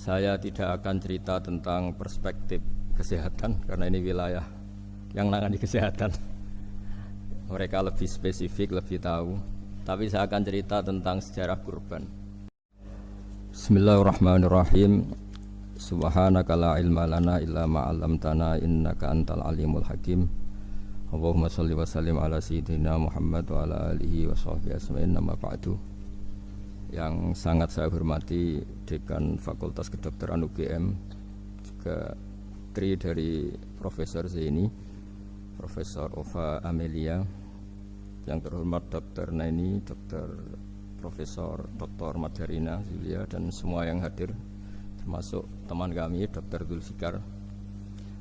Saya tidak akan cerita tentang perspektif kesehatan karena ini wilayah yang menangani kesehatan. Mereka lebih spesifik, lebih tahu. Tapi saya akan cerita tentang sejarah kurban. Bismillahirrahmanirrahim. Subhanaka la ilma lana illa ma 'allamtana innaka antal alimul hakim. Allahumma shalli wa sallim ala sayyidina Muhammad wa ala alihi wa sahbihi ajmain. Amma ba'du. Yang sangat saya hormati Dekan Fakultas Kedokteran UGM, juga tri dari Profesor Zaini, Profesor Ova Amelia, yang terhormat Dr. Naini, Dr. Profesor Dr. Madharina Julia, dan semua yang hadir, termasuk teman kami Dr. Zulfikar,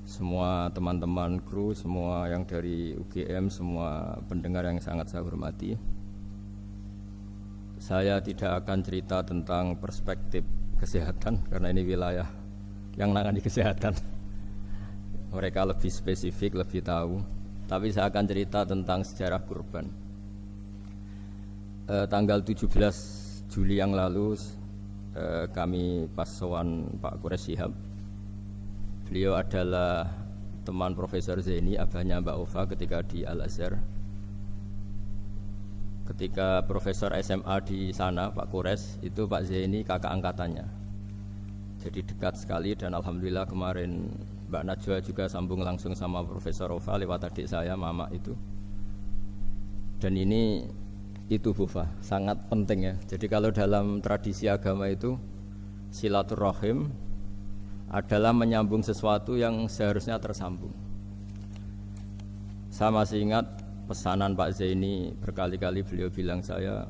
semua teman-teman kru, semua yang dari UGM, semua pendengar yang sangat saya hormati. Saya tidak akan cerita tentang perspektif kesehatan karena ini wilayah yang menangani kesehatan. Mereka lebih spesifik, lebih tahu. Tapi saya akan cerita tentang sejarah kurban. Tanggal 17 Juli yang lalu kami pas sowan Pak Quraish Shihab. Beliau adalah teman Profesor Zaini, abahnya Mbak Ova ketika di Al-Azhar. Ketika Profesor SMA di sana, Pak Quraish, itu Pak Zaini kakak angkatannya. Jadi dekat sekali, dan alhamdulillah kemarin Mbak Najwa juga sambung langsung sama Profesor Ova lewat adik saya, Mama itu. Dan ini itu Bufa, sangat penting ya. Jadi kalau dalam tradisi agama itu silaturahim adalah menyambung sesuatu yang seharusnya tersambung. Saya masih ingat pesanan Pak Zaini, berkali-kali beliau bilang saya,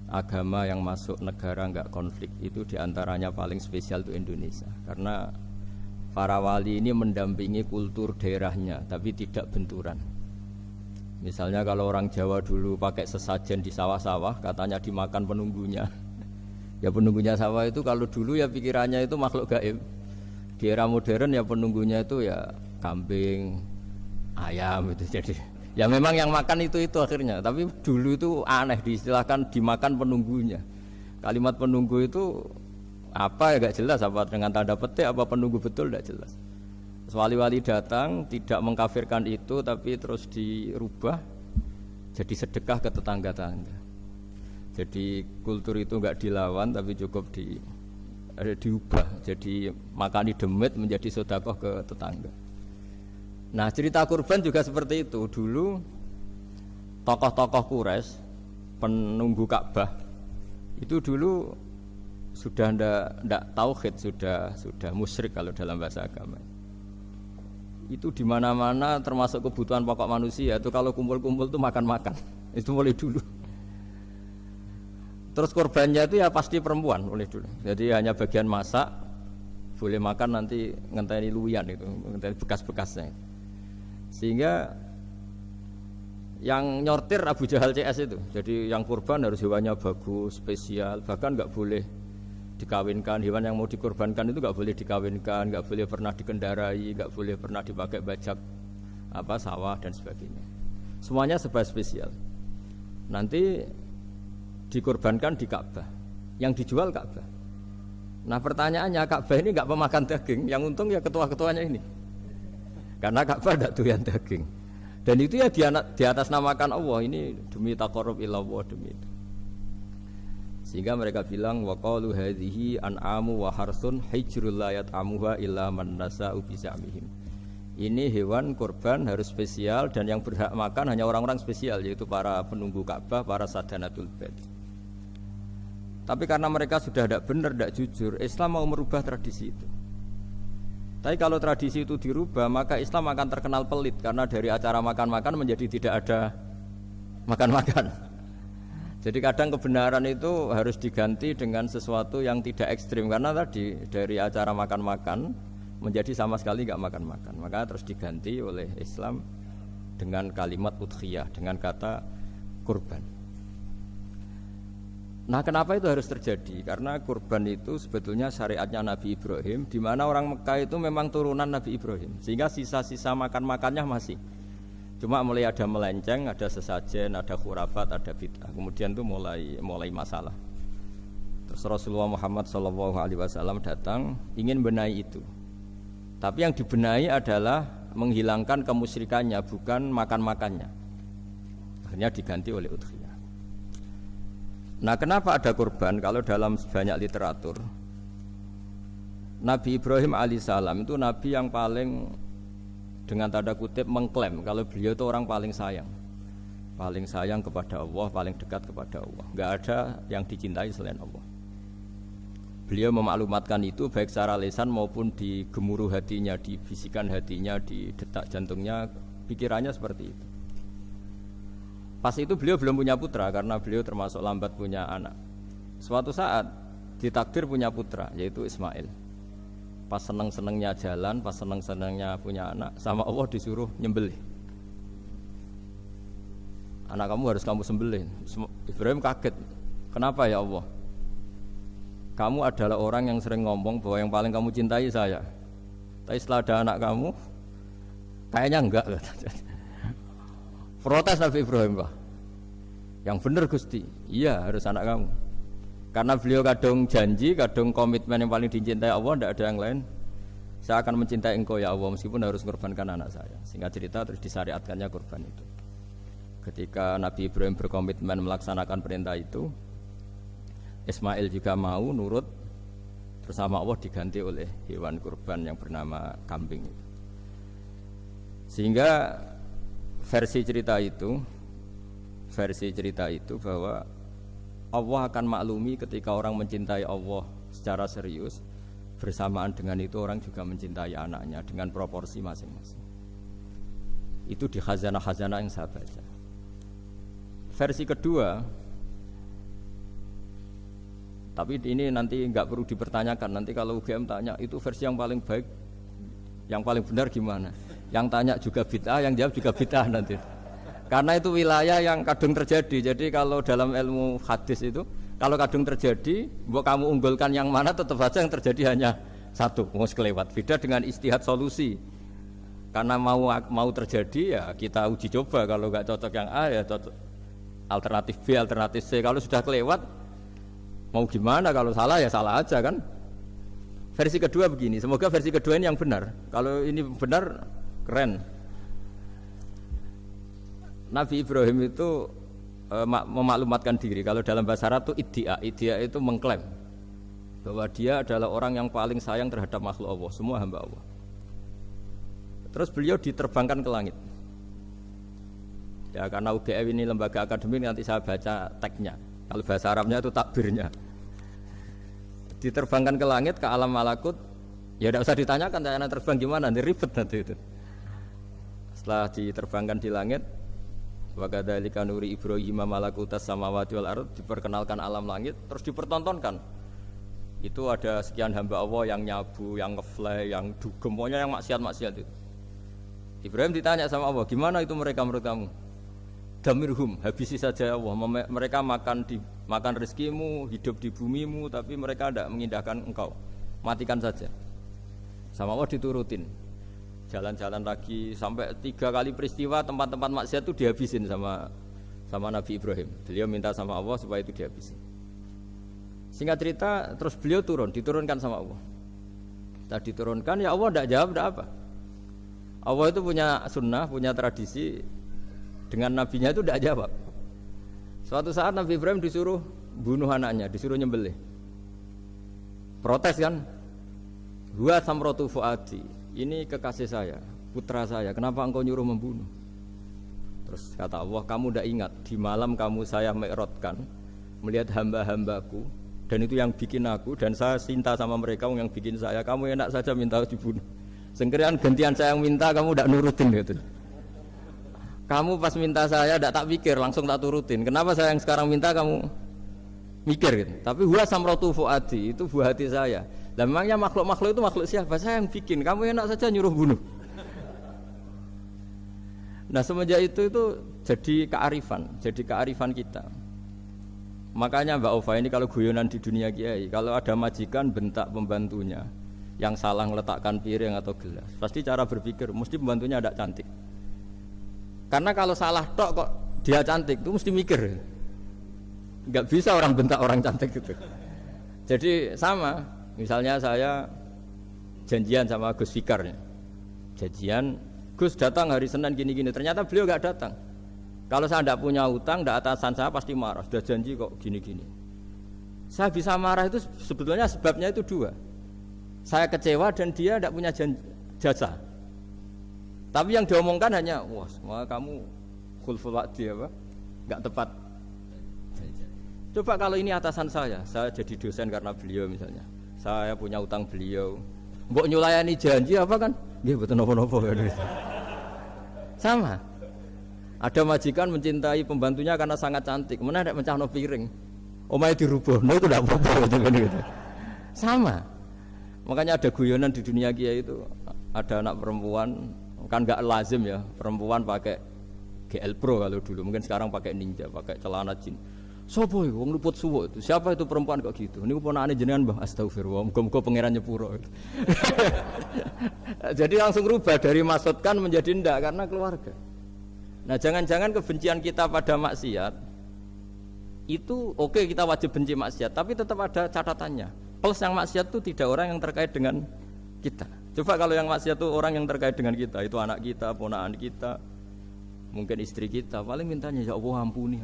agama yang masuk negara enggak konflik itu diantaranya paling spesial itu Indonesia, karena para wali ini mendampingi kultur daerahnya tapi tidak benturan. Misalnya kalau orang Jawa dulu pakai sesajen di sawah-sawah, katanya dimakan penunggunya. Ya penunggunya sawah itu kalau dulu ya pikirannya itu makhluk gaib. Di era modern ya penunggunya itu ya kambing, ayam itu. Jadi ya memang yang makan itu akhirnya. Tapi dulu itu aneh, diistilahkan dimakan penunggunya. Kalimat penunggu itu apa ya gak jelas, apa dengan tanda petik, apa penunggu betul gak jelas. Wali-wali datang tidak mengkafirkan itu, tapi terus dirubah jadi sedekah ke tetangga-tetangga. Jadi kultur itu enggak dilawan tapi cukup diubah. Jadi makani demit menjadi sedekah ke tetangga. Nah, cerita kurban juga seperti itu. Dulu tokoh-tokoh Quraisy, penunggu Ka'bah, itu dulu sudah ndak tauhid, sudah musyrik kalau dalam bahasa agama. Itu di mana-mana termasuk kebutuhan pokok manusia itu kalau kumpul-kumpul itu makan-makan. Itu mulai dulu. Terus korbannya itu ya pasti perempuan mulai dulu. Jadi hanya bagian masak, boleh makan nanti ngenteni luwian itu, ngenteni bekas-bekasnya. Sehingga yang nyortir Abu Jahal CS itu. Jadi yang kurban harus hewannya bagus, spesial, bahkan enggak boleh dikawinkan. Hewan yang mau dikorbankan itu enggak boleh dikawinkan, enggak boleh pernah dikendarai, enggak boleh pernah dipakai bajak sawah dan sebagainya. Semuanya serba spesial. Nanti dikorbankan di Ka'bah. Yang dijual Ka'bah. Nah, pertanyaannya, Ka'bah ini enggak pemakan daging, yang untung ya ketua-ketuanya ini. Karena Ka'bah tidak doyan daging. Dan itu ya di atas namakan Allah, ini demi taqarrub ila Allah, demi itu. Sehingga mereka bilang waqalu hadhihi an'amu wa harsun hijrul la yat'amuha illa man nasa'u bi za'mihim. Ini hewan kurban harus spesial dan yang berhak makan hanya orang-orang spesial, yaitu para penunggu Ka'bah, para sadanatul bait. Tapi karena mereka sudah tidak benar, tidak jujur, Islam mau merubah tradisi itu. Tapi kalau tradisi itu dirubah, maka Islam akan terkenal pelit, karena dari acara makan-makan menjadi tidak ada makan-makan. Jadi kadang kebenaran itu harus diganti dengan sesuatu yang tidak ekstrim, karena tadi dari acara makan-makan menjadi sama sekali nggak makan-makan. Maka terus diganti oleh Islam dengan kalimat udhiyah, dengan kata kurban. Nah, kenapa itu harus terjadi? Karena kurban itu sebetulnya syariatnya Nabi Ibrahim, di mana orang Mekah itu memang turunan Nabi Ibrahim, sehingga sisa-sisa makan-makannya masih. Cuma mulai ada melenceng, ada sesajen, ada khurafat, ada bid'ah. Kemudian itu mulai masalah. Terus Rasulullah Muhammad SAW datang ingin benahi itu. Tapi yang dibenahi adalah menghilangkan kemusyrikannya, bukan makan-makannya. Akhirnya diganti oleh udhiyah. Nah, kenapa ada kurban? Kalau dalam banyak literatur, Nabi Ibrahim alaihissalam itu nabi yang paling, dengan tanda kutip, mengklaim kalau beliau itu orang paling sayang kepada Allah, paling dekat kepada Allah. Enggak ada yang dicintai selain Allah. Beliau memaklumatkan itu baik secara lisan maupun di gemuruh hatinya, di bisikan hatinya, di detak jantungnya, pikirannya seperti itu. Pas itu beliau belum punya putra karena beliau termasuk lambat punya anak. Suatu saat ditakdir punya putra, yaitu Ismail. Pas seneng-senengnya jalan, pas seneng-senengnya punya anak, sama Allah disuruh nyembelih. Anak kamu harus kamu sembelih. Ibrahim kaget. Kenapa ya Allah? Kamu adalah orang yang sering ngomong bahwa yang paling kamu cintai saya. Tapi setelah ada anak kamu, kayaknya enggak. Protes Nabi Ibrahim, Pak. Yang benar Gusti, iya harus anak kamu. Karena beliau kadung janji, kadung komitmen yang paling dicintai Allah, tidak ada yang lain. Saya akan mencintai engkau ya Allah, meskipun harus mengorbankan anak saya. Sehingga cerita terus disyariatkannya kurban itu. Ketika Nabi Ibrahim berkomitmen melaksanakan perintah itu, Ismail juga mau nurut, bersama Allah diganti oleh hewan kurban yang bernama kambing. Sehingga versi cerita itu bahwa Allah akan maklumi ketika orang mencintai Allah secara serius, bersamaan dengan itu orang juga mencintai anaknya dengan proporsi masing-masing. Itu di khazanah-khazanah yang saya baca. Versi kedua, tapi ini nanti nggak perlu dipertanyakan. Nanti kalau UGM tanya itu versi yang paling baik, yang paling benar gimana? Yang tanya juga bid'ah, yang jawab juga bid'ah nanti. Karena itu wilayah yang kadung terjadi. Jadi kalau dalam ilmu hadis itu, kalau kadung terjadi, mau kamu unggulkan yang mana, tetap saja yang terjadi hanya satu, mau sekelewat. Beda dengan istihad solusi. Karena mau terjadi ya kita uji coba. Kalau nggak cocok yang A ya cocok alternatif B, alternatif C. Kalau sudah kelewat, mau gimana? Kalau salah ya salah aja kan. Versi kedua begini, semoga versi kedua ini yang benar. Kalau ini benar, keren. Nabi Ibrahim itu memaklumatkan diri. Kalau dalam bahasa Arab itu iddia itu mengklaim bahwa dia adalah orang yang paling sayang terhadap makhluk Allah, semua hamba Allah. Terus beliau diterbangkan ke langit. Ya karena UGM ini lembaga akademik, nanti saya baca teksnya. Kalau bahasa Arabnya itu takbirnya. Diterbangkan ke langit, ke alam malakut. Ya tidak usah ditanyakan, tanya terbang gimana, nanti ribet nanti itu. Setelah diterbangkan di langit, wa kadzalika nuri Ibrahim malakutas samawati wal ardh, diperkenalkan alam langit, terus dipertontonkan. Itu ada sekian hamba Allah yang nyabu, yang ngefly, yang dugem, pokoknya yang maksiat-maksiat itu. Ibrahim ditanya sama Allah, gimana itu mereka menurut kamu? Damirhum, habisi saja Allah. Mereka makan rezekimu, hidup di bumimu, tapi mereka tidak mengindahkan engkau. Matikan saja. Sama Allah diturutin. Jalan-jalan lagi sampai 3 kali peristiwa tempat-tempat maksiat itu dihabisin sama Nabi Ibrahim. Beliau minta sama Allah supaya itu dihabisin. Singkat cerita, terus beliau diturunkan sama Allah. Setelah diturunkan, ya Allah tidak jawab, tidak apa. Allah itu punya sunnah, punya tradisi. Dengan nabinya itu tidak jawab. Suatu saat Nabi Ibrahim disuruh bunuh anaknya, disuruh nyembelih. Protes kan? Huwa samratu fuadi. Ini kekasih saya, putra saya. Kenapa engkau nyuruh membunuh? Terus kata Allah, kamu tidak ingat di malam kamu saya mi'rajkan melihat hamba-hambaku, dan itu yang bikin aku, dan saya cinta sama mereka yang bikin saya. Kamu enak saja minta dibunuh. Sengkerian gantian saya yang minta, kamu tidak nurutin gitu. Kamu pas minta saya tidak tak pikir, langsung tak turutin. Kenapa saya yang sekarang minta kamu mikir gitu. Tapi huwa samratu fuadi, itu buah hati saya. Lah memangnya makhluk-makhluk itu makhluk siapa? Saya yang bikin. Kamu enak saja nyuruh bunuh. Nah semenjak itu jadi kearifan kita. Makanya Mbak Ova ini kalau guyonan di dunia kiai, kalau ada majikan bentak pembantunya yang salah meletakkan piring atau gelas, pasti cara berpikir mesti pembantunya ada cantik. Karena kalau salah tok kok dia cantik, itu mesti mikir. Enggak bisa orang bentak orang cantik gitu. Jadi sama, misalnya saya janjian sama Gus Fikar, janjian Gus datang hari Senin gini-gini, ternyata beliau nggak datang. Kalau saya tidak punya utang, tidak atasan saya pasti marah. Sudah janji kok gini-gini. Saya bisa marah itu sebetulnya sebabnya itu dua. Saya kecewa dan dia tidak punya jasa. Tapi yang diomongkan hanya, wah kamu khulful wa'di apa? Nggak tepat. Coba kalau ini atasan saya jadi dosen karena beliau misalnya. Saya punya utang beliau. Mbok nyulayani janji apa kan? Nggih mboten napa-napa. Sama. Ada majikan mencintai pembantunya karena sangat cantik, mana ada mencahno piring. Omahe dirubuhno itu ndak apa-apa gitu. Sama. Makanya ada guyonan di dunia kiai itu, ada anak perempuan kan enggak lazim ya, perempuan pakai GL Pro kalau dulu, mungkin sekarang pakai Ninja, pakai celana jin. Sopo iku wong luput suwuk itu? Siapa itu perempuan kok gitu? Niku ponakane jenengan, Mbah. Astagfirullah, muga-muga pangeran nyepuro. Jadi langsung rubah dari maksudkan menjadi ndak karena keluarga. Nah, jangan-jangan kebencian kita pada maksiat itu oke, kita wajib benci maksiat, tapi tetap ada catatannya. Plus yang maksiat itu tidak orang yang terkait dengan kita. Coba kalau yang maksiat itu orang yang terkait dengan kita, itu anak kita, ponakan kita, mungkin istri kita, paling mintanya ya Allah ampuni.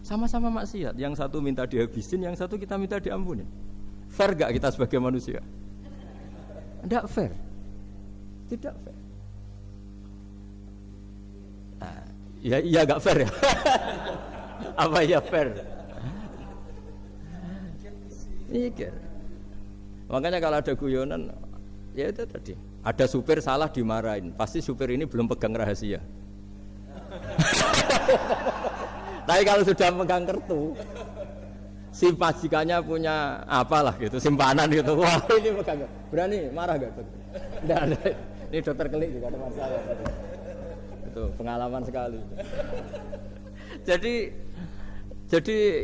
Sama-sama maksiat, yang satu minta dihabisin, yang satu kita minta diampuni. Fair gak kita sebagai manusia? Tidak fair. Tidak fair. Nah, iya gak fair ya? Apa ya fair? Mikir. Makanya kalau ada guyonan, ya itu tadi. Ada supir salah dimarahin, pasti supir ini belum pegang rahasia. Tapi kalau sudah pegang kartu, si majikannya punya apalah gitu, simpanan gitu. Wah ini pegang, berani marah gak? Tidak ada. Ini dokter kelik juga ada masalah. Itu pengalaman sekali. Jadi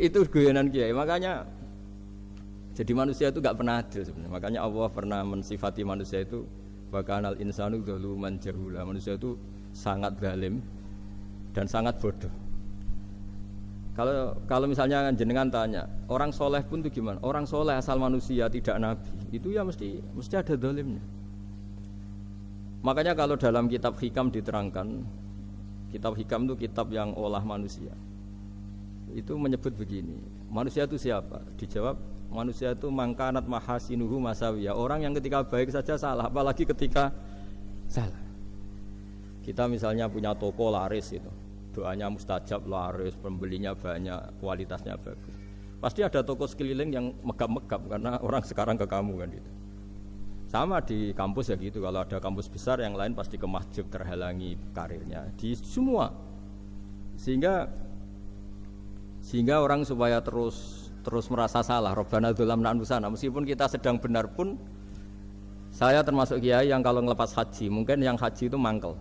itu guyonan kiai. Makanya jadi manusia itu gak pernah adil sebenarnya. Makanya Allah pernah mensifati manusia itu bakanal insanu dzaluman jahula. Manusia itu sangat zalim dan sangat bodoh. Kalau misalnya jenengan tanya, orang soleh pun itu gimana? Orang soleh asal manusia tidak nabi, itu ya mesti ada zalimnya. Makanya kalau dalam kitab Hikam diterangkan, kitab Hikam itu kitab yang olah manusia. Itu menyebut begini, manusia itu siapa? Dijawab, manusia itu mangkanat mahasinuhu masawiyah. Orang yang ketika baik saja salah, apalagi ketika salah. Kita misalnya punya toko laris itu, doanya mustajab, laris, pembelinya banyak, kualitasnya bagus. Pasti ada toko sekeliling yang megap-megap karena orang sekarang ke kamu kan gitu. Sama di kampus ya gitu, kalau ada kampus besar yang lain pasti ke masjid, terhalangi karirnya di semua. Sehingga orang supaya terus merasa salah, Rabbana dzalamna anfusana, meskipun kita sedang benar pun. Saya termasuk kiai yang kalau ngelepas haji, mungkin yang haji itu mangkel.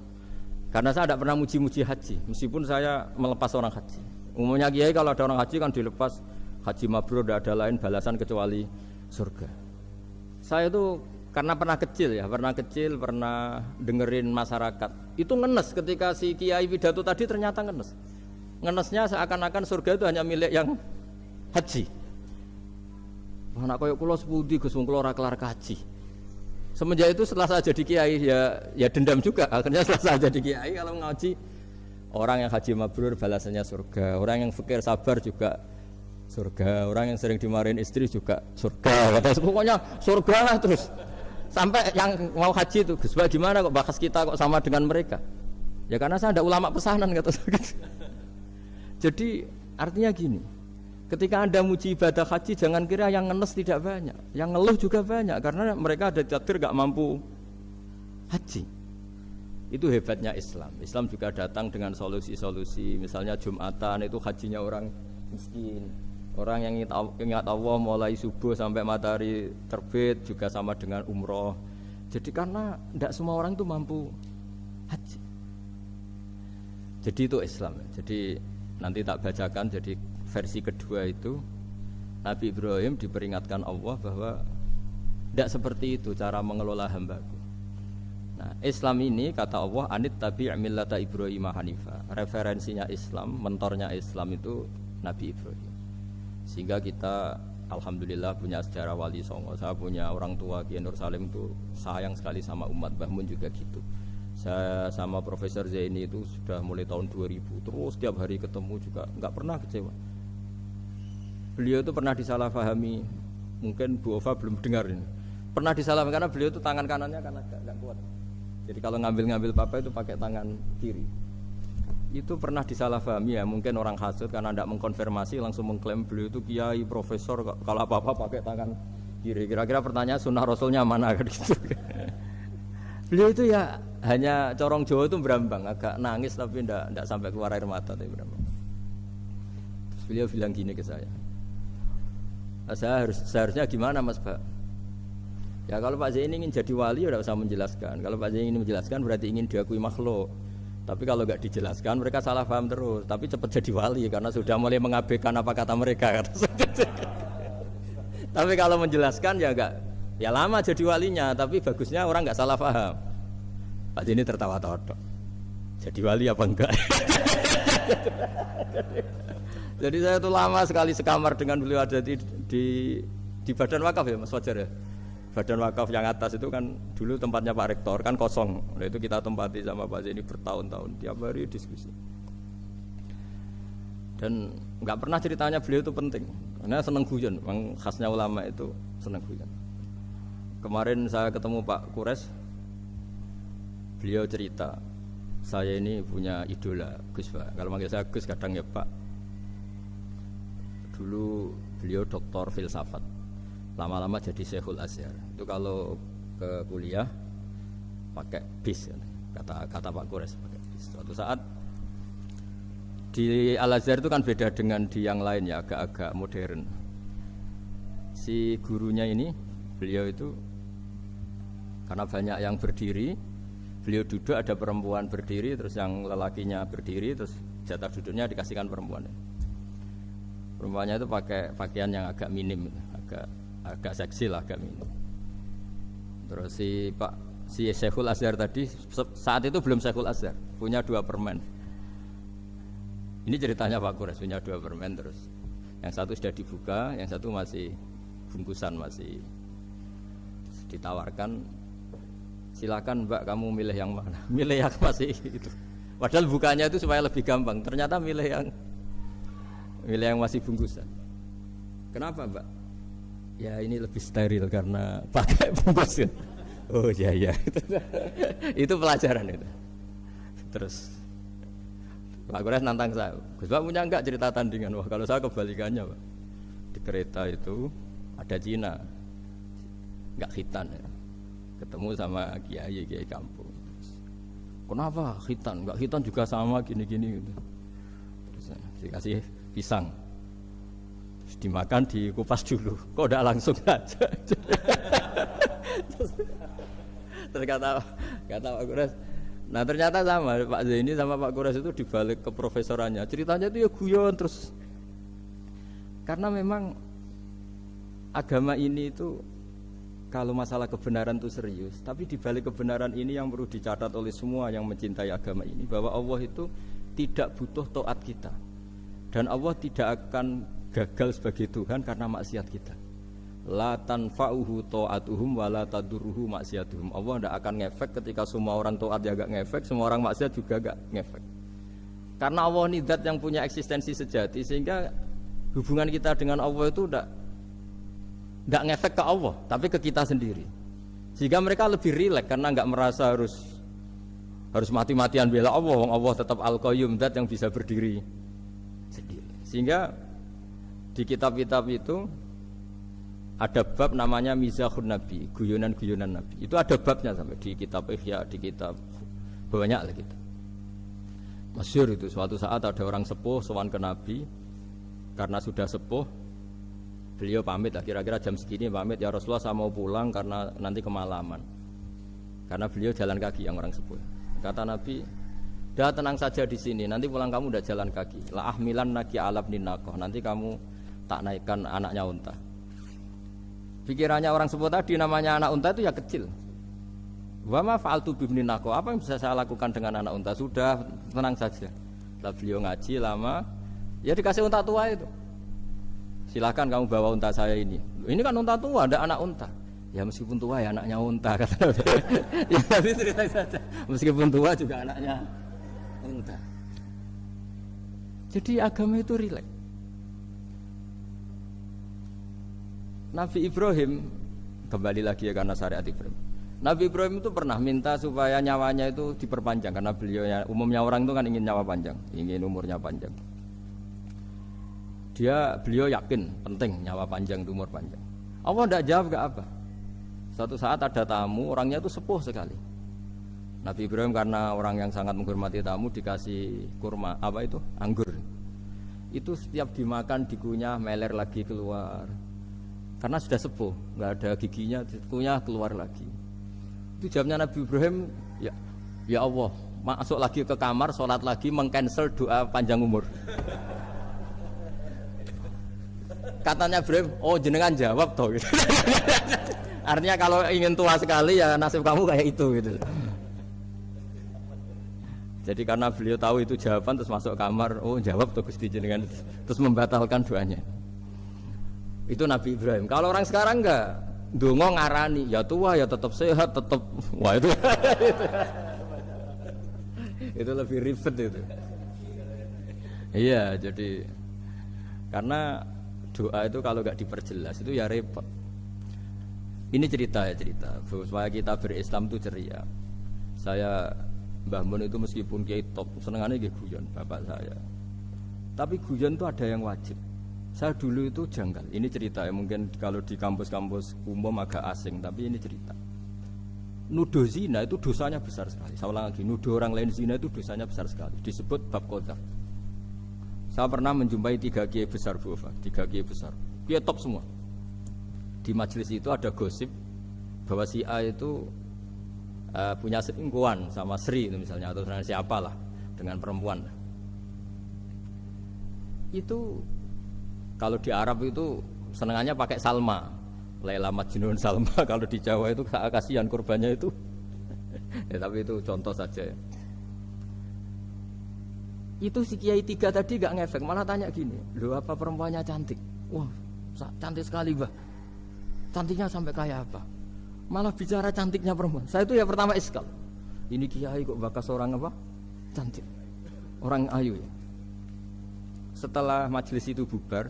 Karena saya tidak pernah muji-muji haji, meskipun saya melepas orang haji. Umumnya kiai kalau ada orang haji kan dilepas haji mabrur, tidak ada lain balasan kecuali surga. Saya itu karena pernah kecil, pernah dengerin masyarakat. Itu ngenes ketika si kiai pidato tadi ternyata ngenes. Ngenesnya seakan-akan surga itu hanya milik yang haji. Anak koyok kula sepudi Gus wong kula ora kelar kaji. Semenjak itu setelah saya jadi kiai ya dendam juga. Akhirnya setelah saya jadi kiai kalau ngaji orang yang haji mabrur balasannya surga, orang yang fakir sabar juga surga, orang yang sering dimarahin istri juga surga. Pokoknya surga lah terus. Sampai yang mau haji itu, Gus gimana kok bahas kita kok sama dengan mereka? Ya karena saya ada ulama pesanan kata saya. Jadi artinya gini, ketika Anda muji ibadah haji, jangan kira yang ngenes tidak banyak, yang ngeluh juga banyak, karena mereka ada takdir gak mampu haji. Itu hebatnya Islam. Islam juga datang dengan solusi-solusi, misalnya Jumatan itu hajinya orang miskin, orang yang ingat Allah mulai subuh sampai matahari terbit juga sama dengan umroh. Jadi karena tidak semua orang itu mampu haji. Jadi itu Islam. Jadi nanti tak bacakan, jadi versi kedua itu Nabi Ibrahim diperingatkan Allah bahwa tidak seperti itu cara mengelola hambaku. Nah, Islam ini kata Allah anit tabi' millata Ibrahim hanifa. Referensinya Islam, mentornya Islam itu Nabi Ibrahim. Sehingga kita alhamdulillah punya sejarah Wali Songo. Saya punya orang tua Kiai Nur Salim itu sayang sekali sama umat. Mbah Mun juga gitu. Saya sama Profesor Zaini itu sudah mulai tahun 2000 terus setiap hari ketemu juga nggak pernah kecewa. Beliau itu pernah disalahpahami, mungkin Bu Ova belum dengar ini. Pernah disalahpahami karena beliau itu tangan kanannya kan agak kuat. Jadi kalau ngambil papa itu pakai tangan kiri. Itu pernah disalahpahami ya, mungkin orang hasud karena tidak mengkonfirmasi langsung mengklaim beliau itu kiai profesor kalau apa-apa pakai tangan kiri. Kira-kira pertanyaan sunnah rasulnya mana kan gitu. Beliau itu ya hanya corong Jawa itu berambang, agak nangis tapi tidak sampai keluar air mata tapi berambang. Terus beliau bilang gini ke saya seharusnya gimana Mas Pak? Ya kalau Pak Zaini ingin jadi wali ya tidak usah menjelaskan. Kalau Pak Zaini ingin menjelaskan berarti ingin diakui makhluk. Tapi kalau nggak dijelaskan mereka salah paham terus. Tapi cepat jadi wali karena sudah mulai mengabaikan apa kata mereka. Tapi kalau menjelaskan ya enggak, ya lama jadi walinya. Tapi bagusnya orang nggak salah paham. Pak ini tertawa-tawa. Jadi wali apa enggak? Jadi saya tuh lama sekali sekamar dengan beliau ada di Badan Wakaf ya Mas Fajar ya. Badan Wakaf yang atas itu kan dulu tempatnya Pak Rektor kan kosong. Nah itu kita tempati sama Pak Zaini bertahun-tahun tiap hari diskusi. Dan nggak pernah ceritanya beliau itu penting karena seneng guyon. Memang khasnya ulama itu seneng guyon. Kemarin saya ketemu Pak Kures, beliau cerita saya ini punya idola Gus Pak. Kalau manggil saya Gus kadang ya Pak. Dulu beliau doktor filsafat. Lama-lama jadi Syekhul Azhar. Itu kalau ke kuliah pakai bis kata Pak Kures pakai bis. Suatu saat di Al Azhar itu kan beda dengan di yang lain ya, agak-agak modern. Si gurunya ini beliau itu karena banyak yang berdiri, beliau duduk ada perempuan berdiri terus yang lelakinya berdiri terus jatah duduknya dikasihkan perempuan. Perempuannya itu pakai pakaian yang agak minim, agak seksi lah, agak minim. Terus si Syekhul Azhar tadi saat itu belum Syekhul Azhar, punya 2 permen. Ini ceritanya Pak Kures punya 2 permen terus. Yang satu sudah dibuka, yang satu masih bungkusan masih ditawarkan. Silakan Mbak kamu milih yang mana? Milih yang masih itu. Padahal bukanya itu supaya lebih gampang. Ternyata milih yang masih bungkusan. Kenapa Mbak? Ya ini lebih steril karena pakai bungkus. Oh iya. Itu pelajaran itu. Terus Pak Kures nantang saya. Gus Pak punya enggak cerita tandingan? Wah kalau saya kebalikannya Pak. Di kereta itu ada Cina, enggak khitan ya. Ketemu sama kiai kampung. Kenapa khitan? Enggak khitan juga sama gini-gini gitu. Terus dikasih pisang. Terus dimakan dikupas dulu. Kok udah langsung aja. Terus kata Pak Kures. Nah ternyata sama Pak Zaini sama Pak Kures itu dibalik ke profesorannya. Ceritanya itu ya guyon terus. Karena memang agama ini itu kalau masalah kebenaran itu serius. Tapi dibalik kebenaran ini yang perlu dicatat oleh semua yang mencintai agama ini bahwa Allah itu tidak butuh taat kita. Dan Allah tidak akan gagal sebagai Tuhan karena maksiat kita. La tanfa'uhu ta'atuhum wa la tadurruhu maksiatuhum. Allah tidak akan ngefek ketika semua orang taat ya gak ngefek, semua orang maksiat juga gak ngefek. Karena Allah ini zat yang punya eksistensi sejati sehingga hubungan kita dengan Allah itu tidak ngefek ke Allah, tapi ke kita sendiri. Sehingga mereka lebih rileks karena nggak merasa harus mati-matian bela Allah. Allah tetap Al-Qayyum, zat yang bisa berdiri sendiri. Sehingga di kitab-kitab itu ada bab namanya Mizahun Nabi, guyonan-guyonan Nabi. Itu ada babnya sampai di kitab Ihya, di kitab banyak lah gitu. Masyhur itu suatu saat ada orang sepuh sowan ke Nabi karena sudah sepuh. Beliau pamit lah kira-kira jam segini pamit ya Rasulullah saya mau pulang karena nanti kemalaman. Karena beliau jalan kaki yang orang sepuh. Kata Nabi, "Dah tenang saja di sini, nanti pulang kamu udah jalan kaki. La ahmilan naki alab ninaqah. Nanti kamu tak naikkan anaknya unta." Pikirannya orang sepuh tadi namanya anak unta itu ya kecil. Wa ma fa'altu bibni naqah. Apa yang bisa saya lakukan dengan anak unta? Sudah tenang saja. Setelah beliau ngaji lama, ya dikasih unta tua itu. Silakan kamu bawa unta saya ini. Ini kan unta tua, ada anak unta. Ya meskipun tua ya anaknya unta kata. Ya tapi cerita saja. Meskipun tua juga anaknya unta. Jadi agama itu rileks. Nabi Ibrahim kembali lagi ya karena syariat Ibrahim. Nabi Ibrahim itu pernah minta supaya nyawanya itu diperpanjang karena beliau umumnya orang itu kan ingin nyawa panjang, ingin umurnya panjang. Beliau yakin penting nyawa panjang, umur panjang. Allah tidak jawab gak apa. Suatu saat ada tamu, orangnya itu sepuh sekali. Nabi Ibrahim karena orang yang sangat menghormati tamu dikasih kurma, apa itu? Anggur. Itu setiap dimakan dikunyah meler lagi keluar. Karena sudah sepuh, nggak ada giginya, dikunyah keluar lagi. Itu jawabnya Nabi Ibrahim, ya Allah, masuk lagi ke kamar, sholat lagi, mengcancel doa panjang umur. Katanya Ibrahim, oh jenengan jawab toh. Gitu. Artinya kalau ingin tua sekali ya nasib kamu kayak itu gitu. Jadi karena beliau tahu itu jawaban terus masuk kamar, oh jawab toh Gusti jenengan, terus membatalkan doanya. Itu Nabi Ibrahim. Kalau orang sekarang enggak, ndonga ngarani, ya tua ya tetap sehat, tetap wah itu. Itu lebih ribet itu. Iya, jadi karena doa itu kalau nggak diperjelas itu ya repot. Ini cerita supaya kita berislam itu ceria. Saya Mbah Mun itu meskipun kiai top senengannya nggih guyon bapak saya. Tapi guyon itu ada yang wajib. Saya dulu itu janggal. Ini cerita ya mungkin kalau di kampus-kampus umum agak asing tapi ini cerita. Nuduh zina itu dosanya besar sekali. Saya ulang lagi, nuduh orang lain zina itu dosanya besar sekali. Disebut bab qadzaf. Saya pernah menjumpai 3 kiai besar Bu Ufa, 3 kiai besar. Kiai top semua. Di majelis itu ada gosip bahwa si A itu punya selingkuhan sama Sri itu misalnya atau siapalah dengan perempuan. Itu kalau di Arab itu senengannya pakai Salma, Laila Majnun Salma. Kalau di Jawa itu kasihan korbannya itu. Ya, tapi itu contoh saja. Itu si Kiai 3 tadi gak ngefek, malah tanya gini, loh apa perempuannya cantik? Wah cantik sekali Mbah. Cantiknya sampai kayak apa? Malah bicara cantiknya perempuan. Saya itu ya pertama iskal. Ini Kiai kok bakas orang apa? Cantik. Orang ayu ya. Setelah majelis itu bubar,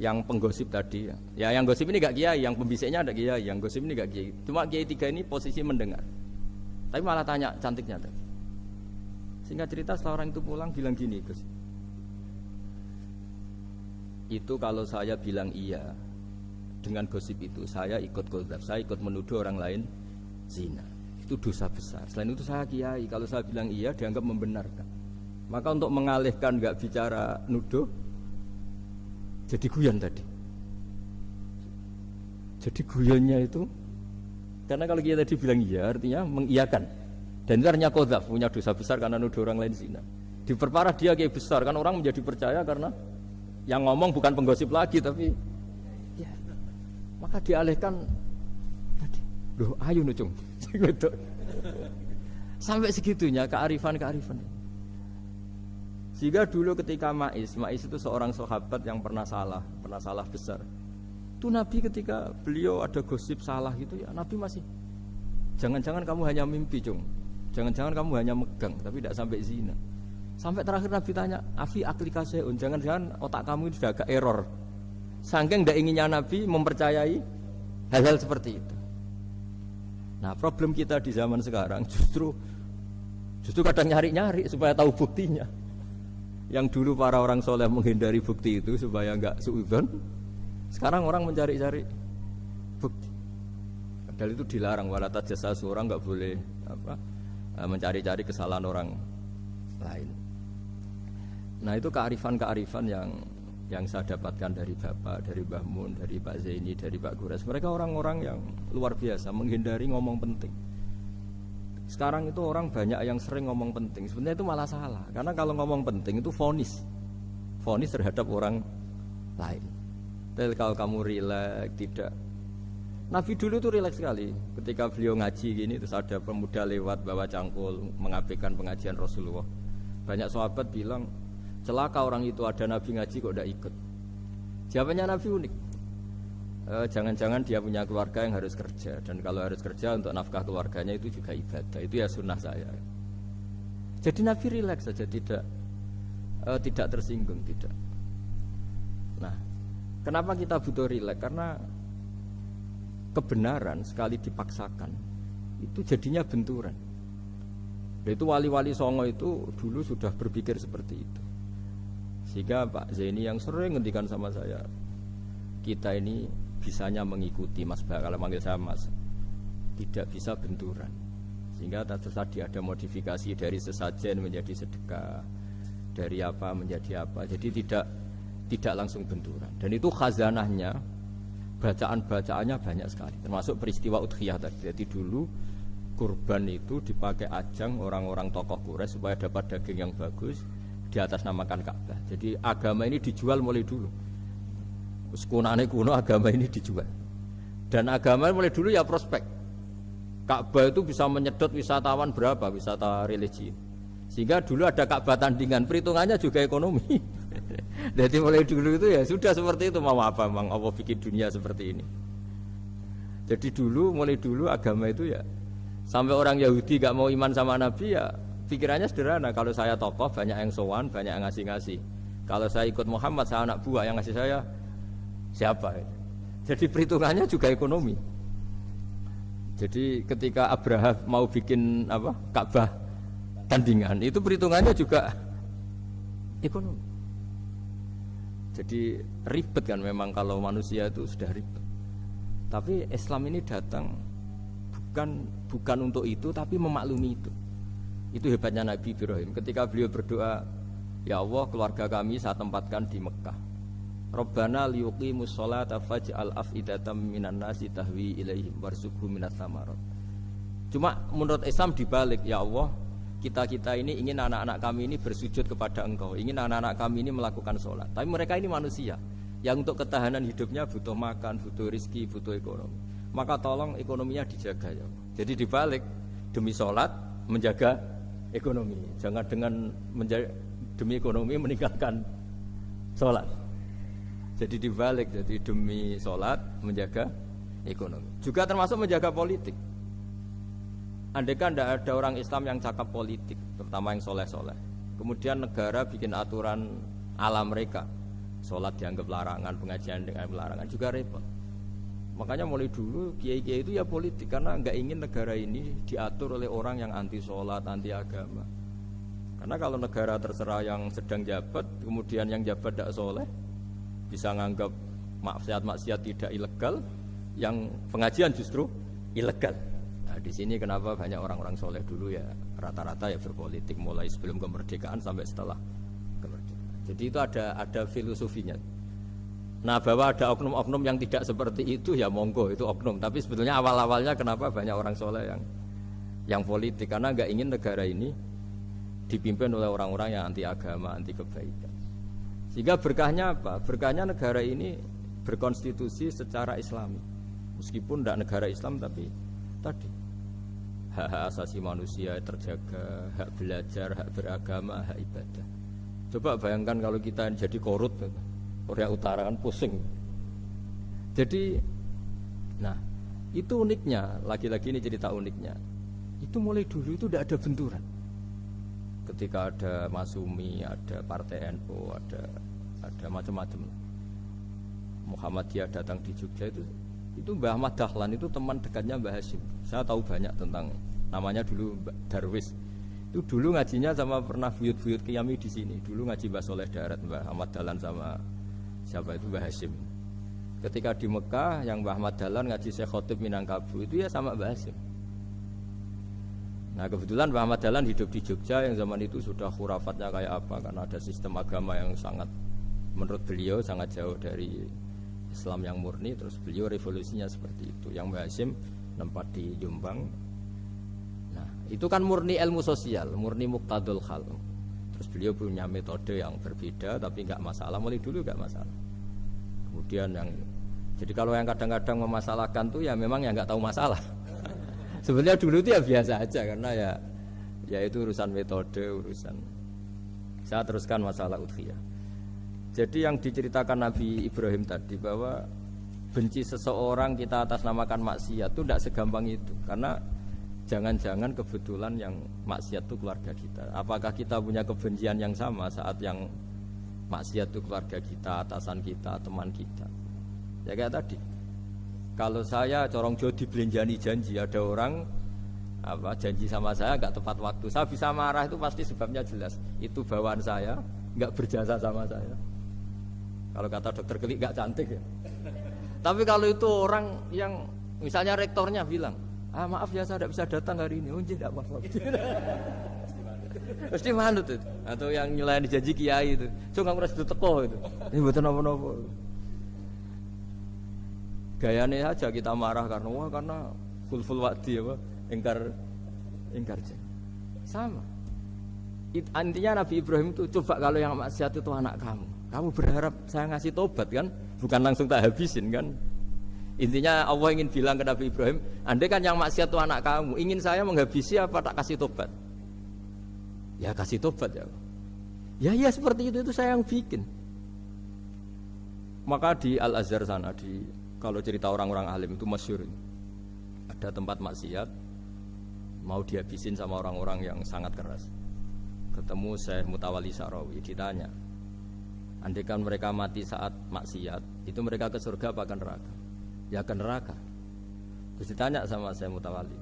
yang penggosip tadi ya yang gosip ini gak Kiai, yang pembisiknya ada Kiai, yang gosip ini gak Kiai. Cuma Kiai 3 ini posisi mendengar. Tapi malah tanya cantiknya tadi. Sehingga cerita setelah orang itu pulang bilang gini, Gus. Itu kalau saya bilang iya dengan gosip itu, saya ikut qadzaf, saya ikut menuduh orang lain zina. Itu dosa besar. Selain itu saya kiai, kalau saya bilang iya dianggap membenarkan. Maka untuk mengalihkan enggak bicara nuduh, jadi guyon tadi. Jadi guyonnya itu karena kalau kita tadi bilang iya artinya mengiyakan. Dan itu artinya qadzaf, punya dosa besar karena nuduh orang lain zina. Diperparah dia kiai besar kan orang menjadi percaya karena yang ngomong bukan penggosip lagi tapi ya. Maka dialihkan tadi. Loh, ayo nucung. Sampai segitunya kearifan. Sehingga dulu ketika Ma'is itu seorang sahabat yang pernah salah besar. Itu Nabi ketika beliau ada gosip salah gitu ya, Nabi masih jangan-jangan kamu hanya mimpi, Cung. Jangan-jangan kamu hanya megang tapi tidak sampai zina. Sampai terakhir Nabi tanya, "Afi aklika syai'un?" Jangan-jangan otak kamu itu sudah agak error. Saking tidak inginnya Nabi mempercayai hal-hal seperti itu. Nah, problem kita di zaman sekarang justru kadang nyari-nyari supaya tahu buktinya. Yang dulu para orang soleh menghindari bukti itu supaya enggak suudzon. Sekarang orang mencari-cari bukti. Padahal itu dilarang, wala tajassasu, orang enggak boleh mencari-cari kesalahan orang lain. Nah, itu kearifan yang saya dapatkan dari Bapak, dari Mbah Mun, dari Pak Zaini, dari Pak Gures. Mereka orang-orang yang luar biasa menghindari ngomong penting. Sekarang itu orang banyak yang sering ngomong penting. Sebenarnya itu malah salah. Karena kalau ngomong penting itu vonis terhadap orang lain. Tapi kalau kamu rileks, tidak. Nabi dulu itu rileks sekali. Ketika beliau ngaji gini, terus ada pemuda lewat bawa cangkul mengabaikan pengajian Rasulullah. Banyak sahabat bilang, celaka orang itu ada Nabi ngaji kok tidak ikut. Jawabannya Nabi unik. Jangan-jangan dia punya keluarga yang harus kerja, dan kalau harus kerja untuk nafkah keluarganya itu juga ibadah, itu ya sunnah saya. Jadi Nabi rileks saja, tidak tersinggung, tidak. Nah, kenapa kita butuh rileks? Karena kebenaran sekali dipaksakan itu jadinya benturan. Dan itu wali-wali Songo itu dulu sudah berpikir seperti itu. Sehingga Pak Zaini yang sering ngendikan sama saya, kita ini bisanya mengikuti Mas Bah, kalau manggil saya Mas, tidak bisa benturan. Sehingga tadi ada modifikasi dari sesajen menjadi sedekah, dari apa menjadi apa. Jadi tidak langsung benturan. Dan itu khazanahnya, bacaan-bacaannya banyak sekali. Termasuk peristiwa Udhiyah tadi. Jadi dulu kurban itu dipakai ajang orang-orang tokoh Quraisy supaya dapat daging yang bagus, di atas namakan Ka'bah. Jadi agama ini dijual mulai dulu. Sekunane kuno agama ini dijual. Dan agama mulai dulu ya prospek. Ka'bah itu bisa menyedot wisatawan berapa, wisata religi. Sehingga dulu ada Ka'bah tandingan, perhitungannya juga ekonomi. Jadi mulai dulu itu ya sudah seperti itu, mau apa Mang Allah bikin dunia seperti ini. Jadi mulai dulu agama itu ya, sampai orang Yahudi gak mau iman sama Nabi ya pikirannya sederhana, kalau saya tokoh banyak yang sowan, banyak yang ngasih-ngasih. Kalau saya ikut Muhammad, saya anak buah, yang ngasih saya siapa? Jadi perhitungannya juga ekonomi. Jadi ketika Abraham mau bikin Ka'bah tandingan, itu perhitungannya juga ekonomi. Jadi ribet kan memang kalau manusia itu sudah ribet. Tapi Islam ini datang bukan untuk itu, tapi memaklumi itu. Itu hebatnya Nabi Ibrahim. Ketika beliau berdoa, ya Allah, keluarga kami saya tempatkan di Mekah. Rabbana liyuqimus sholata faj'al af'idatam minan nasi tahwi ilaihim warzuqhum minas samarat. Cuma menurut Islam dibalik, ya Allah, kita ini ingin anak-anak kami ini bersujud kepada Engkau, ingin anak-anak kami ini melakukan sholat. Tapi mereka ini manusia yang untuk ketahanan hidupnya butuh makan, butuh rizki, butuh ekonomi. Maka tolong ekonominya dijaga ya Allah. Jadi dibalik, demi sholat menjaga ekonomi. Jangan dengan demi ekonomi meninggalkan sholat. Jadi dibalik, jadi demi sholat menjaga ekonomi. Juga termasuk menjaga politik. Andaikan tidak ada orang Islam yang cakap politik, terutama yang soleh-soleh, kemudian negara bikin aturan ala mereka, sholat dianggap larangan, pengajian dengan larangan, juga repot. Makanya mulai dulu kiai-kiai itu ya politik, karena nggak ingin negara ini diatur oleh orang yang anti sholat, anti agama. Karena kalau negara terserah yang sedang jabat, kemudian yang jabat tidak soleh, bisa nganggap maksiat-maksiat tidak ilegal, yang pengajian justru ilegal. Nah, di sini kenapa banyak orang-orang soleh dulu ya rata-rata ya berpolitik mulai sebelum kemerdekaan sampai setelah kemerdekaan. Jadi itu ada filosofinya. Nah, bahwa ada oknum-oknum yang tidak seperti itu ya monggo, itu oknum. Tapi sebetulnya awal-awalnya kenapa banyak orang soleh yang politik, karena nggak ingin negara ini dipimpin oleh orang-orang yang anti agama, anti kebaikan. Sehingga berkahnya apa? Berkahnya negara ini berkonstitusi secara Islami. Meskipun tidak negara Islam, tapi tadi hak asasi manusia terjaga, hak belajar, hak beragama, hak ibadah. Coba bayangkan kalau kita jadi korut, Korea Utara kan pusing. Jadi, nah itu uniknya. Lagi-lagi ini cerita uniknya. Itu mulai dulu itu tidak ada benturan. Ketika ada Masumi, ada Partai NU, ada macam-macam. Muhammadiyah datang di Jogja itu Mbah Ahmad Dahlan itu teman dekatnya Mbah Hasyim. Saya tahu banyak tentang, namanya dulu Darwis. Itu dulu ngajinya sama pernah buyut-buyut Qiyami di sini. Dulu ngaji Mbah Soleh Darat, Mbah Ahmad Dahlan sama siapa itu Mbah Hasyim. Ketika di Mekah yang Mbah Ahmad Dahlan ngaji Syekh Khotib Minangkabau itu ya sama Mbah Hasyim. Nah kebetulan Mbah Ahmad Dahlan hidup di Jogja yang zaman itu sudah khurafatnya kayak apa, karena ada sistem agama yang sangat, menurut beliau sangat jauh dari Islam yang murni. Terus beliau revolusinya seperti itu. Yang Mbah Hasyim nempat di Jombang. Nah itu kan murni ilmu sosial, murni muqtadul hal. Terus beliau punya metode yang berbeda, tapi nggak masalah, mulai dulu nggak masalah. Kemudian jadi kalau yang kadang-kadang memasalahkan tuh ya memang yang nggak tahu masalah. Sebenarnya dulu itu ya biasa aja, karena ya itu urusan metode, urusan. Saya teruskan masalah udhiyah. Jadi yang diceritakan Nabi Ibrahim tadi bahwa benci seseorang kita atasnamakan maksiat itu tidak segampang itu. Karena jangan-jangan kebetulan yang maksiat itu keluarga kita. Apakah kita punya kebencian yang sama saat yang maksiat itu keluarga kita, atasan kita, teman kita? Ya kayak tadi. Kalau saya corong Jawa dibelenjani janji, ada orang janji sama saya nggak tepat waktu, saya bisa marah itu pasti sebabnya jelas. Itu bawaan saya nggak berjasa sama saya. Kalau kata dokter Kelik nggak cantik ya. Tapi kalau itu orang yang misalnya rektornya bilang, maaf ya saya tidak bisa datang hari ini, tidak apa-apa. Pasti manut itu. Atau yang nyelayan janji kiai itu, so nggak merasa teko itu. Ini betul apa-apa. Gayanya aja kita marah karena full wadi apa, ingkar sama. Intinya Nabi Ibrahim itu coba kalau yang maksiat itu anak kamu berharap saya ngasih tobat kan, bukan langsung tak habisin kan. Intinya Allah ingin bilang ke Nabi Ibrahim, andai kan yang maksiat itu anak kamu, ingin saya menghabisi apa tak kasih tobat? Ya kasih tobat ya. Ya seperti itu saya yang bikin. Maka di Al Azhar sana, kalau cerita orang-orang alim itu masyhur, ada tempat maksiat mau dihabisin sama orang-orang yang sangat keras. Ketemu Syekh Mutawalli Sa'rawi, ditanya, andai kan mereka mati saat maksiat, itu mereka ke surga apa ke neraka? Ya ke neraka. Terus ditanya sama Syekh Mutawalli,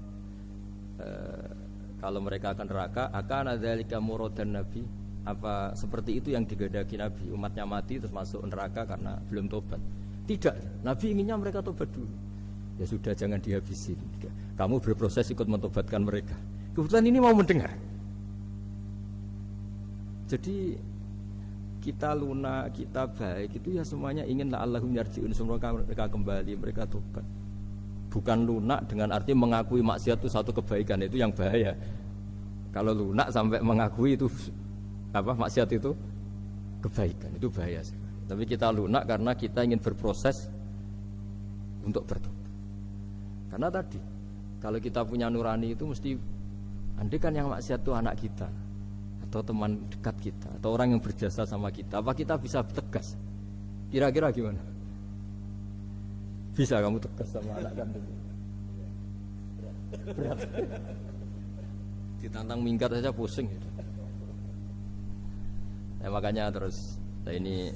kalau mereka ke neraka, akan adzalika muradan Nabi? Apa seperti itu yang digedaki Nabi? Umatnya mati terus masuk neraka karena belum tobat? Tidak, Nabi inginnya mereka tobat dulu. Ya sudah, jangan dihabisin. Kamu berproses ikut mentobatkan mereka. Kebetulan ini mau mendengar. Jadi kita lunak, kita baik itu ya semuanya ingin la'allahum yarji'un, semoga mereka kembali, mereka tobat. Bukan lunak dengan arti mengakui maksiat itu satu kebaikan, itu yang bahaya. Kalau lunak sampai mengakui itu maksiat itu kebaikan, itu bahaya sekali. Tapi kita lunak karena kita ingin berproses untuk bertobat. Karena tadi kalau kita punya nurani itu mesti, andai kan yang maksiat itu anak kita atau teman dekat kita atau orang yang berjasa sama kita, apa kita bisa tegas? Kira-kira gimana? Bisa kamu tegas sama anak kamu? Berat. Ditantang minggat saja pusing gitu. Ya, makanya terus ini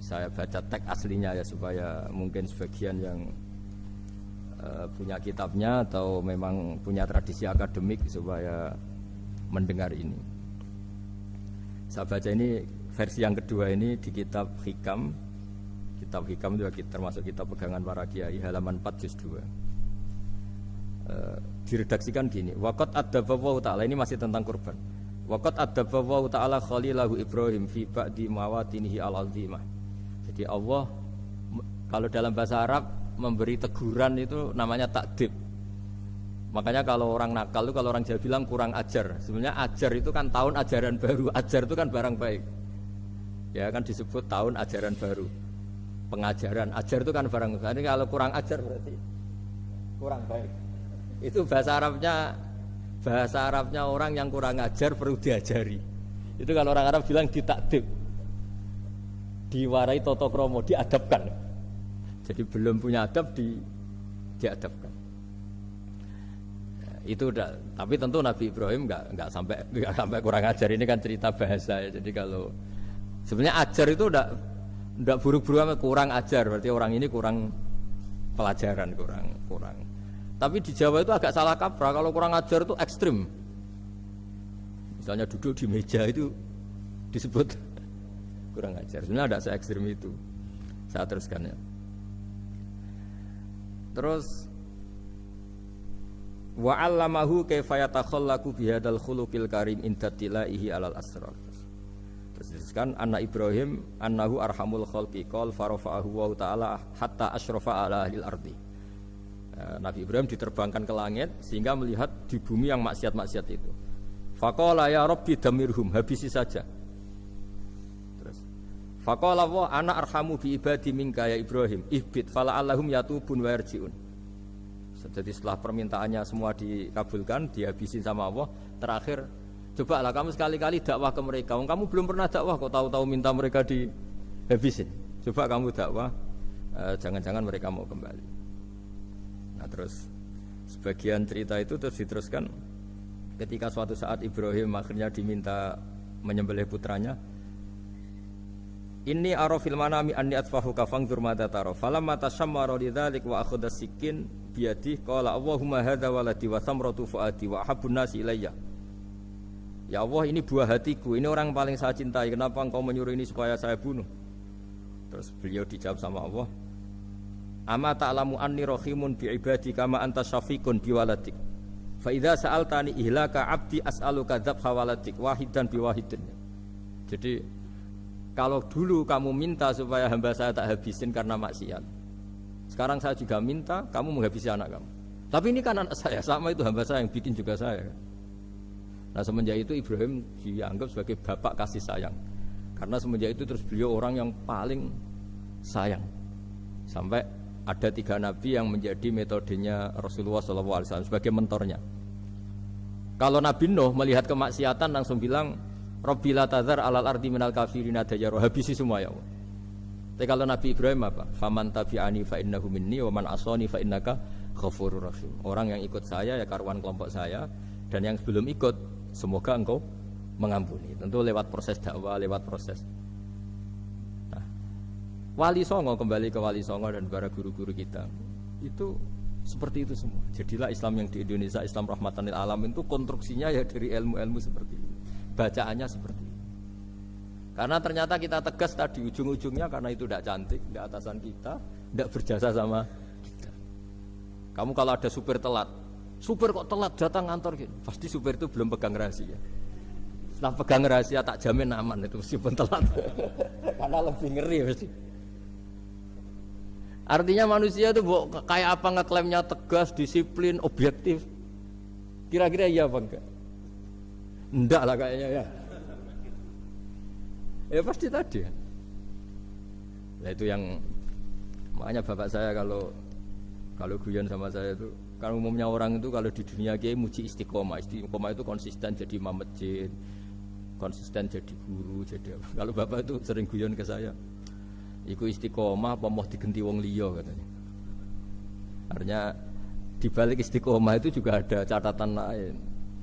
saya baca teks aslinya ya, supaya mungkin sebagian yang punya kitabnya atau memang punya tradisi akademik supaya mendengar ini. Saya baca ini versi yang kedua ini di kitab Hikam. Kitab Hikam itu termasuk kitab pegangan para kiai, halaman 4 juz 2. Diredaksikan gini, waqad adzaballahu ta'ala, ini masih tentang kurban. Waqad adzaballahu ta'ala khalilahu Ibrahim fi ba'di mawatinihi al-azimah. Jadi Allah kalau dalam bahasa Arab memberi teguran itu namanya takdib. Makanya kalau orang nakal itu, kalau orang Jawa bilang kurang ajar. Sebenarnya ajar itu kan tahun ajaran baru. Ajar itu kan barang baik. Ya kan disebut tahun ajaran baru. Pengajaran, ajar itu kan barang baik. Jadi kalau kurang ajar berarti kurang baik. Itu bahasa Arabnya orang yang kurang ajar perlu diajari. Itu kalau orang Arab bilang ditakdib. Diwarai toto kromo, diadabkan. Jadi belum punya adab diadabkan. Itu udah, tapi tentu Nabi Ibrahim nggak sampai kurang ajar. Ini kan cerita bahasa ya. Jadi kalau sebenarnya ajar itu udah buruk-buruk, kurang ajar berarti orang ini kurang pelajaran, kurang. Tapi di Jawa itu agak salah kaprah. Kalau kurang ajar itu ekstrim. Misalnya duduk di meja itu disebut kurang ajar. Sebenarnya ada se-ekstrim itu. Saya teruskan ya. Terus wa 'allamahu kaifa yatakhallaqu bihadzal khuluqil karim inda tilaihi alal asrar. Terus kan anak Ibrahim annahu arhamul khalqi qol farafa'ahu wa ta'ala hatta asyrafa ala ahlil ardi. Nabi Ibrahim diterbangkan ke langit sehingga melihat di bumi yang maksiat-maksiat itu. Faqala ya rabbi damirhum, habisi saja. Terus faqala wa ana arhamu bi ibadi minka ya Ibrahim ihbit fala'allahum yatubun wa yarji'un. Jadi setelah permintaannya semua dikabulkan, dihabisin sama Allah, terakhir cobalah kamu sekali-kali dakwah ke mereka. Kamu belum pernah dakwah kok tahu-tahu minta mereka habisin. Coba kamu dakwah, jangan-jangan mereka mau kembali. Nah terus sebagian cerita itu terus diteruskan ketika suatu saat Ibrahim akhirnya diminta menyembelih putranya. Inni arafil manami anni atfahuka fangdur madza tara. Falamma tashammara lidzalik wa akhadha sikin biyadihi qala Allahumma hadza waladi wa thamratu fuadi wa habbun nasi ilayya. Ya Allah, ini buah hatiku, ini orang paling saya cintai. Kenapa engkau menyuruh ini supaya saya bunuh? Terus beliau dijawab sama Allah, ama ta'lamu anni rahimun bi ibadi kama anta syafiqun bi waladik. Fa idza sa'altani ihlaka 'abdi as'aluka dzabha waladik wahidan bi wahidin. Jadi kalau dulu kamu minta supaya hamba saya tak habisin karena maksiat, sekarang saya juga minta kamu menghabisi anak kamu. Tapi ini kan anak saya, sama itu hamba saya yang bikin juga saya. Nah semenjak itu Ibrahim dianggap sebagai bapak kasih sayang. Karena semenjak itu terus beliau orang yang paling sayang. Sampai ada 3 nabi yang menjadi metodenya Rasulullah SAW sebagai mentornya. Kalau Nabi Nuh melihat kemaksiatan langsung bilang, Rabbi la tadzar alal ardi minal kafirina dayyara, habisi semua ya Allah. Tapi kalau Nabi Ibrahim apa? Faman tabi'ani fa innahu minni wa man asani fa innaka ghafurur rahim. Orang yang ikut saya ya karuan kelompok saya, dan yang sebelum ikut semoga engkau mengampuni. Tentu lewat proses dakwah, lewat proses. Nah, Wali Songo, kembali ke Wali Songo dan para guru-guru kita, itu seperti itu semua. Jadilah Islam yang di Indonesia, Islam rahmatan lil alam itu konstruksinya ya dari ilmu-ilmu seperti ini. Bacaannya seperti itu. Karena ternyata kita tegas tadi ujung-ujungnya karena itu tidak cantik, tidak atasan kita, tidak berjasa sama kita. Kamu kalau ada supir telat, supir kok telat datang kantor gitu, pasti supir itu belum pegang rahasia. Setelah pegang rahasia tak jamin aman itu meskipun telat. Karena lebih ngeri mesti. Artinya manusia itu kayak apa ngeklaimnya tegas, disiplin, objektif. Kira-kira iya apa enggak? Enggak lah kayaknya ya. Ya pasti tadi. Nah itu yang makanya bapak saya kalau guyon sama saya itu, kan umumnya orang itu kalau di dunia kiai muji istiqomah. Istiqomah itu konsisten jadi imam masjid, konsisten jadi guru, jadi apa. Kalau bapak itu sering guyon ke saya, iku istiqomah apa mau digenti wong liya katanya. Artinya di balik istiqomah itu juga ada catatan lain.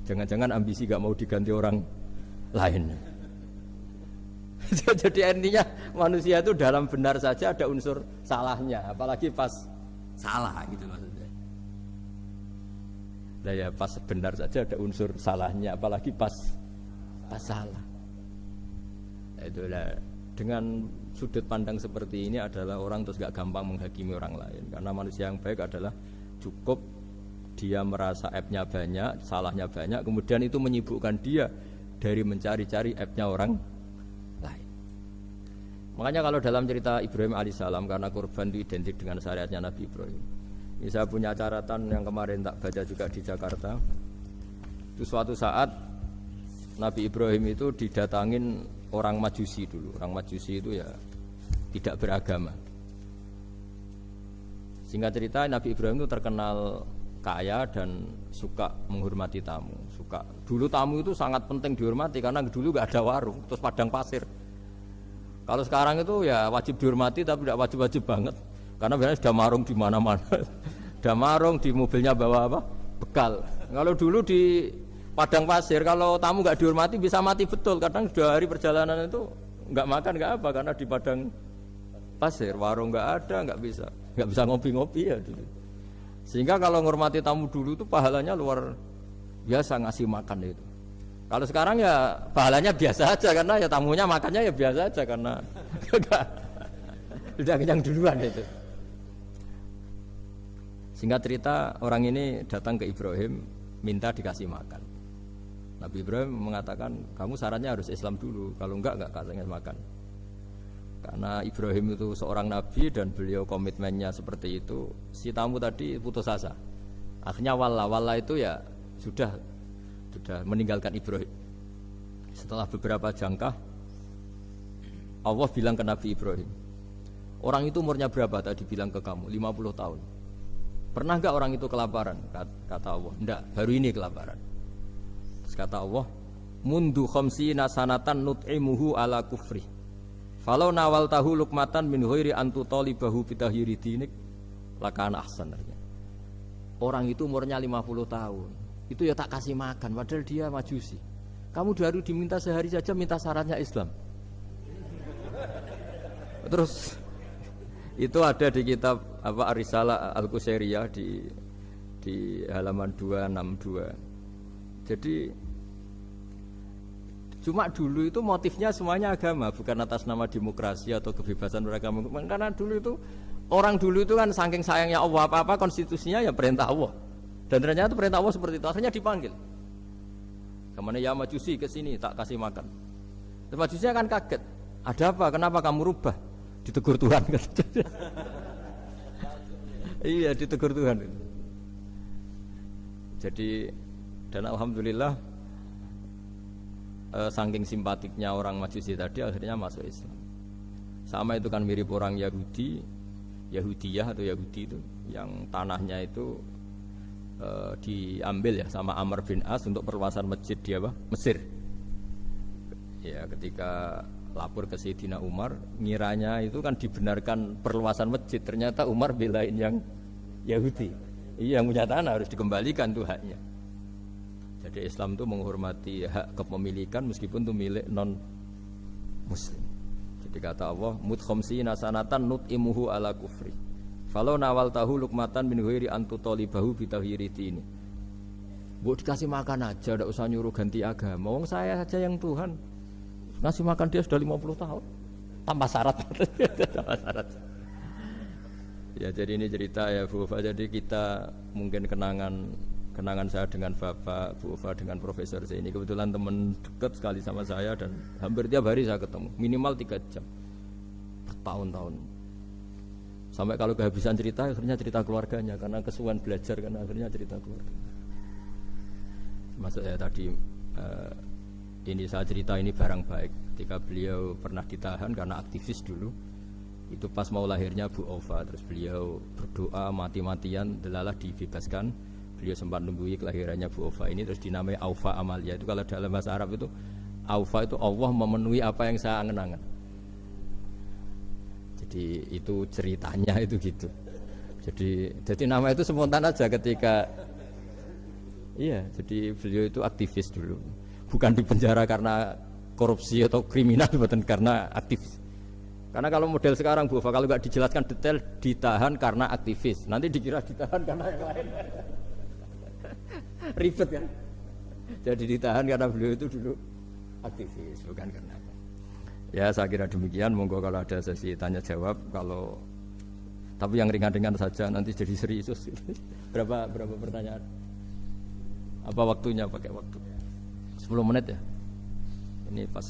Jangan-jangan ambisi gak mau diganti orang lain. Jadi intinya manusia itu dalam benar saja ada unsur salahnya, apalagi pas salah gitu maksudnya. Nah ya pas benar saja ada unsur salahnya, apalagi pas salah. Nah, itulah dengan sudut pandang seperti ini adalah orang terus gak gampang menghakimi orang lain. Karena manusia yang baik adalah cukup dia merasa aibnya banyak, salahnya banyak, kemudian itu menyibukkan dia dari mencari-cari aibnya orang lain. Makanya kalau dalam cerita Ibrahim alaihissalam, karena kurban itu identik dengan syariatnya Nabi Ibrahim. Ini saya punya catatan yang kemarin tak baca juga di Jakarta. Itu suatu saat Nabi Ibrahim itu didatangin orang Majusi dulu. Orang Majusi itu ya tidak beragama. Singkat cerita Nabi Ibrahim itu terkenal kaya dan suka menghormati tamu. Dulu tamu itu sangat penting dihormati karena dulu nggak ada warung, terus padang pasir. Kalau sekarang itu ya wajib dihormati tapi tidak wajib-wajib banget karena biasanya sudah marung di mana-mana. Sudah marung di mobilnya bawa apa? Bekal. Kalau dulu di padang pasir kalau tamu nggak dihormati bisa mati betul. Kadang sudah hari perjalanan itu nggak makan nggak apa karena di padang pasir warung nggak ada, nggak bisa ngopi-ngopi ya dulu. Sehingga kalau menghormati tamu dulu itu pahalanya luar biasa ngasih makan itu. Kalau sekarang ya pahalanya biasa aja karena ya tamunya makannya ya biasa aja karena udah kenyang duluan itu. Singkat cerita orang ini datang ke Ibrahim minta dikasih makan. Nabi Ibrahim mengatakan kamu syaratnya harus Islam dulu, kalau enggak kasih makan. Karena Ibrahim itu seorang nabi dan beliau komitmennya seperti itu, si tamu tadi putus asa. Akhirnya wala itu ya sudah meninggalkan Ibrahim. Setelah beberapa jangkah Allah bilang ke Nabi Ibrahim, orang itu umurnya berapa tadi bilang ke kamu? 50 tahun. Pernah enggak orang itu kelaparan? Kata Allah, enggak, baru ini kelaparan. Terus kata Allah, mundu khamsina sanatan nut'imuhu ala kufri Falau nawal tahu lukmatan min ghairi antu talibahu bitahiri dinik lakana ahsan. Orang itu umurnya 50 tahun. Itu ya tak kasih makan padahal dia majusi. Kamu baru diminta sehari saja minta syaratnya Islam. Terus itu ada di kitab apa Ar-Risalah Al-Qusairiyah di halaman 262. Jadi cuma dulu itu motifnya semuanya agama, bukan atas nama demokrasi atau kebebasan beragama. Karena dulu itu orang dulu itu kan saking sayangnya Allah, apa-apa konstitusinya ya perintah Allah. Dan ternyata perintah Allah seperti itu. Akhirnya dipanggil. Kemana ya majusi ke sini tak kasih makan. Dan majusinya kan kaget. Ada apa? Kenapa kamu rubah? Ditegur Tuhan. Iya, ditegur Tuhan. Jadi dan alhamdulillah saking simpatiknya orang majusi tadi akhirnya masuk Islam. Sama itu kan mirip orang Yahudiyah atau Yahudi itu yang tanahnya itu diambil ya sama Amr bin As untuk perluasan masjid di Mesir. Ya ketika lapor ke Sayyidina Umar, ngiranya itu kan dibenarkan perluasan masjid, ternyata Umar belain yang Yahudi. Iya, yang punya tanah harus dikembalikan tuh haknya. Jadi Islam itu menghormati hak kepemilikan meskipun itu milik non muslim. Jadi kata Allah, mut khamsina sanatan nut'imuhu ala kufri. Falau nawal tahu lukmatan min ghairi antu talibahu bitahiri ini. Bu dikasih makan aja, tidak usah nyuruh ganti agama. Wong saya saja yang Tuhan ngasih makan dia sudah 50 tahun tanpa syarat. Tanpa syarat. Ya jadi ini cerita ya Bu Ufa. Jadi kita mungkin kenangan saya dengan Bapak, Bu Ufa dengan Profesor ini kebetulan teman dekat sekali sama saya dan hampir tiap hari saya ketemu minimal 3 jam bertahun-tahun. Sampai kalau kehabisan cerita, akhirnya cerita keluarganya karena kesuwan belajar, karena akhirnya cerita keluarga. Maksud saya tadi ini saya cerita ini barang baik. Ketika beliau pernah ditahan karena aktivis dulu, itu pas mau lahirnya Bu Ova, terus beliau berdoa mati-matian, delalah dibebaskan. Beliau sempat nunggu kelahirannya Bu Ova ini, terus dinamai Aufa Amalia. Itu kalau dalam bahasa Arab itu Aufa itu Allah memenuhi apa yang saya angen-angen. Jadi itu ceritanya itu gitu. Jadi nama itu spontan aja ketika iya, jadi beliau itu aktivis dulu. Bukan di penjara karena korupsi atau kriminal, bukan karena aktivis. Karena kalau model sekarang Bu, kalau nggak dijelaskan detail ditahan karena aktivis, nanti dikira ditahan karena yang lain. Ribet kan? Jadi ditahan karena beliau itu dulu aktivis, bukan karena apa. Ya saya kira demikian. Monggo kalau ada sesi tanya jawab, kalau tapi yang ringan-ringan saja, nanti jadi serius. Berapa pertanyaan? Apa waktunya? Pakai waktu 10 menit ya. Ini pas.